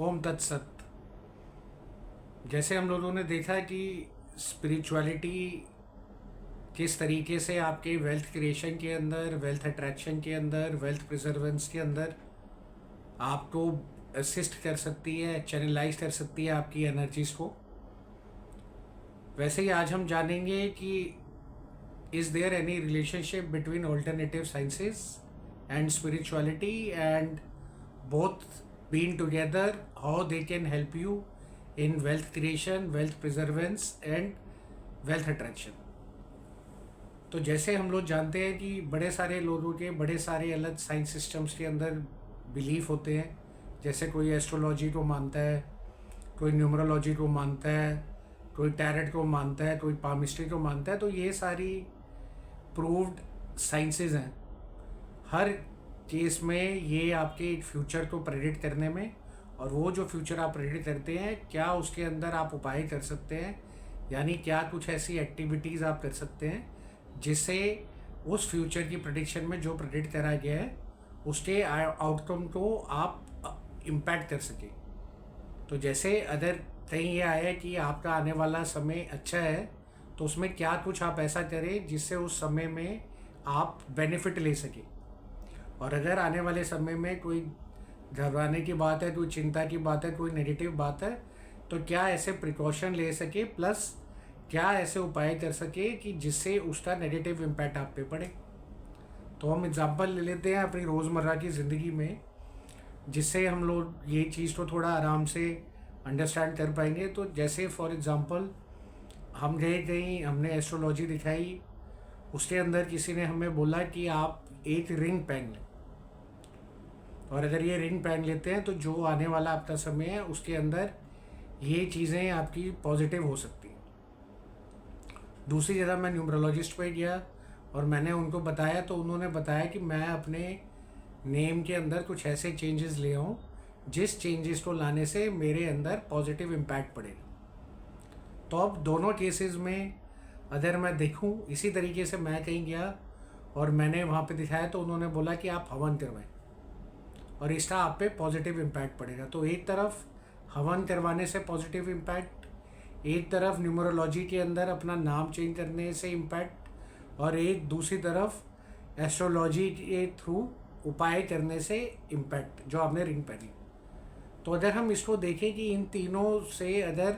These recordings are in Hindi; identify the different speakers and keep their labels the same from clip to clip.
Speaker 1: ओम तत्सत। जैसे हम लोगों ने देखा कि स्पिरिचुअलिटी किस तरीके से आपके वेल्थ क्रिएशन के अंदर, वेल्थ अट्रैक्शन के अंदर, वेल्थ प्रिजर्वेंस के अंदर आपको असिस्ट कर सकती है, चैनलाइज कर सकती है आपकी एनर्जीज को। वैसे ही आज हम जानेंगे कि is there any relationship between alternative sciences and spirituality and both being together, how they can help you in wealth creation, wealth preservance and wealth attraction। तो जैसे हम लोग जानते हैं कि बड़े सारे लोगों के बड़े सारे अलग साइंस सिस्टम्स के अंदर बिलीफ होते हैं। जैसे कोई एस्ट्रोलॉजी को मानता है, कोई न्यूमरोलॉजी को मानता है, कोई टैरेट को मानता है, कोई पामिस्ट्री को मानता है। तो ये सारी प्रूव्ड साइंसेज हैं। हर केस में ये आपके फ्यूचर को प्रेडिक्ट करने में, और वो जो फ्यूचर आप प्रेडिक्ट करते हैं क्या उसके अंदर आप उपाय कर सकते हैं, यानी क्या कुछ ऐसी एक्टिविटीज़ आप कर सकते हैं जिससे उस फ्यूचर की प्रेडिक्शन में जो प्रेडिक्ट करा गया है उसके आउटकम को आप इम्पैक्ट कर सकें। तो जैसे अगर कहीं ये आया कि आपका आने वाला समय अच्छा है, तो उसमें क्या कुछ आप ऐसा करें जिससे उस समय में आप बेनिफिट ले सकें। और अगर आने वाले समय में कोई घबराने की बात है, कोई चिंता की बात है, कोई नेगेटिव बात है, तो क्या ऐसे प्रिकॉशन ले सके, प्लस क्या ऐसे उपाय कर सके कि जिससे उसका नेगेटिव इम्पैक्ट आप पे पड़े। तो हम एग्जांपल ले लेते हैं अपनी रोज़मर्रा की ज़िंदगी में, जिससे हम लोग ये चीज़ को थोड़ा आराम से अंडरस्टैंड कर पाएंगे। तो जैसे फॉर एग्ज़ाम्पल हम गए कहीं, हमने एस्ट्रोलॉजी दिखाई, उसके अंदर किसी ने हमें बोला कि आप एक रिंग पहन लें, और अगर ये रिंग पहन लेते हैं तो जो आने वाला आपका समय है उसके अंदर ये चीज़ें आपकी पॉजिटिव हो सकती हैं। दूसरी जगह मैं न्यूमरोलॉजिस्ट पे गया और मैंने उनको बताया, तो उन्होंने बताया कि मैं अपने नेम के अंदर कुछ ऐसे चेंजेस ले आऊँ जिस चेंजेस को लाने से मेरे अंदर पॉजिटिव इम्पैक्ट पड़ेगा। तो अब दोनों केसेस में अगर मैं देखूँ, इसी तरीके से मैं कहीं गया और मैंने वहाँ पे दिखाया, तो उन्होंने बोला कि आप हवन करवाएं और इसका आप पे पॉजिटिव इम्पैक्ट पड़ेगा। तो एक तरफ हवन करवाने से पॉजिटिव इम्पैक्ट, एक तरफ न्यूमरोलॉजी के अंदर अपना नाम चेंज करने से इम्पैक्ट, और एक दूसरी तरफ एस्ट्रोलॉजी के थ्रू उपाय करने से इम्पैक्ट, जो आपने रिंग पहनी। तो अगर हम इसको देखें कि इन तीनों से अगर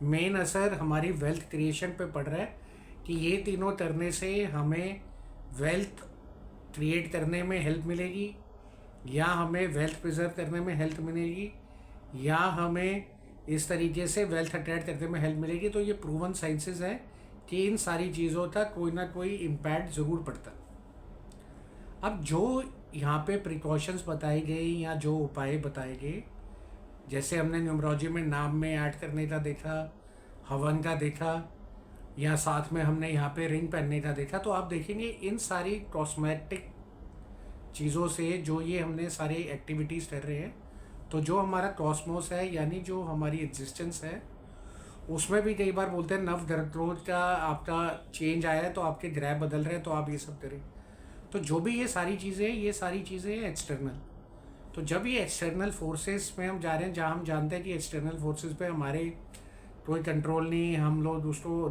Speaker 1: मेन असर हमारी वेल्थ क्रिएशन पे पड़ रहा है, कि ये तीनों करने से हमें वेल्थ क्रिएट करने में हेल्प मिलेगी, या हमें वेल्थ प्रिजर्व करने में हेल्प मिलेगी, या हमें इस तरीके से वेल्थ अट्रैक्ट करने में हेल्प मिलेगी। तो ये प्रूवन साइंसेस है कि इन सारी चीज़ों का कोई ना कोई इम्पैक्ट ज़रूर पड़ता। अब जो यहाँ पे प्रिकॉशंस बताई गई या जो उपाय बताए गए, जैसे हमने न्यूमरोलॉजी में नाम में ऐड करने का देखा, हवन का देखा, या साथ में हमने यहाँ पे रिंग पहनने का देखा, तो आप देखेंगे इन सारी कॉस्मेटिक चीज़ों से जो ये हमने सारी एक्टिविटीज़ कर रहे हैं, तो जो हमारा कॉस्मोस है, यानी जो हमारी एग्जिस्टेंस है, उसमें भी कई बार बोलते हैं नव ग्रह का आपका चेंज आया है, तो आपके ग्रह बदल रहे हैं, तो आप ये सब करें। तो जो भी ये सारी चीज़ें हैं एक्सटर्नल। तो जब ये एक्सटर्नल फोर्सेस में हम जा रहे हैं, जहाँ हम जानते हैं कि एक्सटर्नल फोर्सेस पे हमारे कोई कंट्रोल नहीं, हम लोग उसको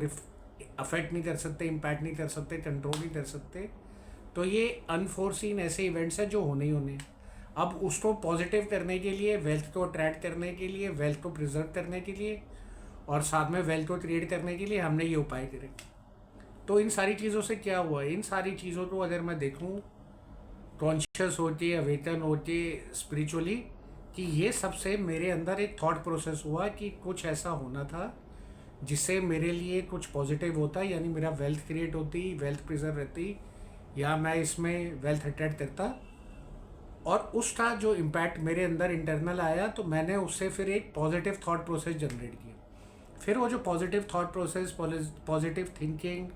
Speaker 1: अफेक्ट नहीं कर सकते, इम्पैक्ट नहीं कर सकते, कंट्रोल नहीं कर सकते, तो ये अनफोर्सीन ऐसे इवेंट्स हैं जो होने ही होने हैं। अब उसको पॉजिटिव करने के लिए, वेल्थ को अट्रैक्ट करने के लिए, वेल्थ को प्रिजर्व करने के लिए, और साथ में वेल्थ को क्रिएट करने के लिए हमने ये उपाय करे। तो इन सारी चीज़ों से क्या हुआ, इन सारी चीज़ों को अगर मैं देखूँ कॉन्शियस होके, अवेकन होके, स्पिरिचुअली, कि ये सबसे मेरे अंदर एक थॉट प्रोसेस हुआ कि कुछ ऐसा होना था जिससे मेरे लिए कुछ पॉजिटिव होता, यानी मेरा वेल्थ क्रिएट होती, वेल्थ प्रिजर्व रहती, या मैं इसमें वेल्थ अट्रैक्ट करता। और उसका जो इम्पैक्ट मेरे अंदर इंटरनल आया, तो मैंने उससे फिर एक पॉजिटिव थॉट प्रोसेस जनरेट किया। फिर वो जो positive thought process, positive thinking,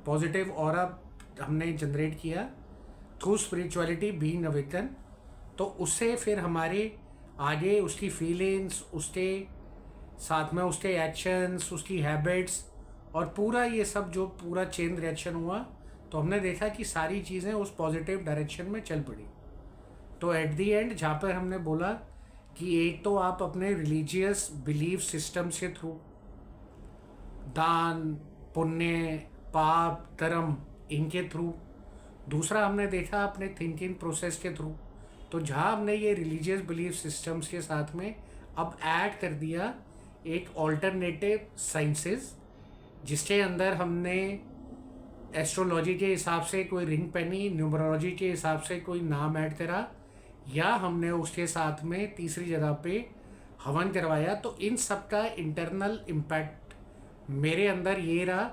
Speaker 1: positive aura हमने जनरेट किया थ्रू स्पिरिचुअलिटी बीइंग अवेकन, तो उससे फिर हमारे आगे उसकी फीलिंग्स, उसके साथ में उसके एक्शंस, उसकी हैबिट्स, और पूरा ये सब जो पूरा चेन रिएक्शन हुआ, तो हमने देखा कि सारी चीज़ें उस पॉजिटिव डायरेक्शन में चल पड़ी। तो एट दी एंड जहाँ पर हमने बोला कि एक तो आप अपने रिलीजियस बिलीफ सिस्टम के थ्रू दान, पुण्य, पाप, धर्म, इनके थ्रू। दूसरा हमने देखा अपने थिंकिंग प्रोसेस के थ्रू। तो जहाँ हमने ये रिलीजियस बिलीफ सिस्टम्स के साथ में अब ऐड कर दिया एक ऑल्टरनेटिव साइंसेस, जिसके अंदर हमने एस्ट्रोलॉजी के हिसाब से कोई रिंग पहनी, न्यूमरोलॉजी के हिसाब से कोई नाम ऐड करा, या हमने उसके साथ में तीसरी जगह पे हवन करवाया। तो इन सब का इंटरनल इम्पैक्ट मेरे अंदर ये रहा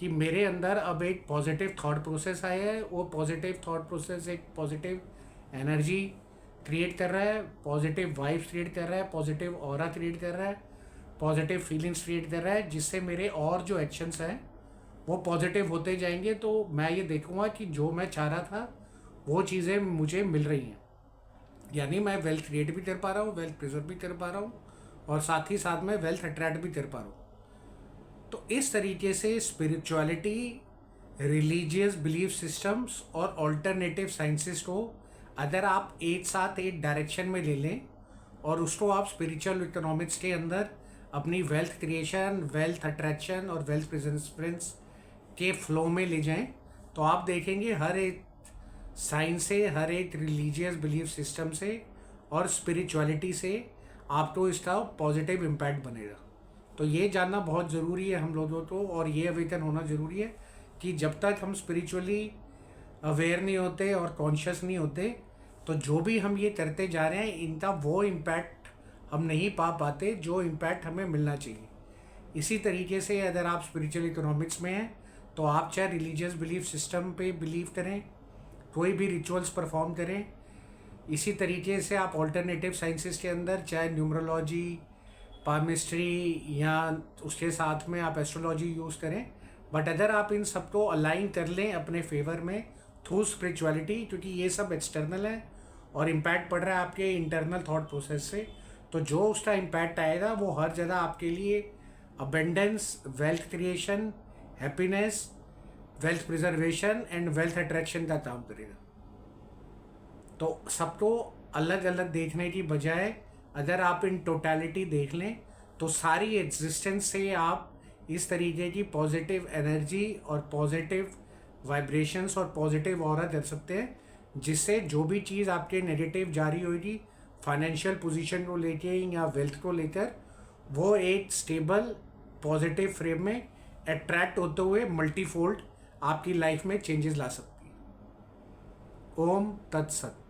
Speaker 1: कि मेरे अंदर अब एक पॉजिटिव थॉट प्रोसेस आया है। वो पॉजिटिव थॉट प्रोसेस एक पॉजिटिव एनर्जी क्रिएट कर रहा है, पॉजिटिव वाइब्स क्रिएट कर रहा है, पॉजिटिव ऑरा क्रिएट कर रहा है, पॉजिटिव फीलिंग्स क्रिएट कर रहा है, जिससे मेरे और जो एक्शंस हैं वो पॉजिटिव होते जाएंगे। तो मैं ये देखूंगा कि जो मैं चाह रहा था वो चीज़ें मुझे मिल रही हैं। यानी मैं वेल्थ क्रिएट भी कर पा रहा हूँ, वेल्थ प्रिजर्व भी कर पा रहा हूँ, और साथ ही साथ में वेल्थ अट्रैक्ट भी कर पा रहा हूँ। तो इस तरीके से स्पिरिचुअलिटी, रिलीजियस बिलीफ सिस्टम्स और ऑल्टरनेटिव साइंसेस को अगर आप एक साथ एक डायरेक्शन में ले लें और उसको आप स्पिरिचुअल इकोनॉमिक्स के अंदर अपनी वेल्थ क्रिएशन, वेल्थ अट्रैक्शन और वेल्थ प्रेजेंस के फ्लो में ले जाएं, तो आप देखेंगे हर एक साइंस से, हर एक रिलीजियस बिलीफ सिस्टम से और स्पिरिचुअलिटी से आपको इसका पॉजिटिव इम्पैक्ट बनेगा। तो ये जानना बहुत ज़रूरी है हम लोगों को, और ये अवेकन होना ज़रूरी है कि जब तक हम स्पिरिचुअली अवेयर नहीं होते और कॉन्शियस नहीं होते, तो जो भी हम ये करते जा रहे हैं इनका वो इम्पैक्ट हम नहीं पा पाते जो इम्पैक्ट हमें मिलना चाहिए। इसी तरीके से अगर आप स्पिरिचुअल इकोनॉमिक्स में हैं तो आप चाहे रिलीजियस बिलीफ सिस्टम पे बिलीव करें, कोई भी रिचुअल्स परफॉर्म करें, इसी तरीके से आप ऑल्टरनेटिव साइंसेस के अंदर चाहे न्यूमरोलॉजी, पामिस्ट्री या उसके साथ में आप एस्ट्रोलॉजी यूज़ करें। बट अगर आप इन सबको अलाइन कर लें अपने फेवर में थ्रू स्पिरिचुअलिटी, क्योंकि ये सब एक्सटर्नल है और इम्पैक्ट पड़ रहा है आपके इंटरनल थॉट प्रोसेस से, तो जो उसका इम्पैक्ट आएगा वो हर जगह आपके लिए abundance, wealth creation, happiness, wealth preservation and wealth attraction का काम करेगा। तो सबको अलग अलग देखने की बजाय अगर आप इन टोटलिटी देख लें तो सारी एग्जिस्टेंस से आप इस तरीके की पॉजिटिव एनर्जी और पॉजिटिव वाइब्रेशंस और पॉजिटिव ऑरा कर सकते हैं, जिससे जो भी चीज़ आपके नेगेटिव जारी होगी फाइनेंशियल पोजीशन को लेके या वेल्थ को लेकर, वो एक स्टेबल पॉजिटिव फ्रेम में अट्रैक्ट होते हुए मल्टीफोल्ड आपकी लाइफ में चेंजेस ला सकती है। ओम तत्सत।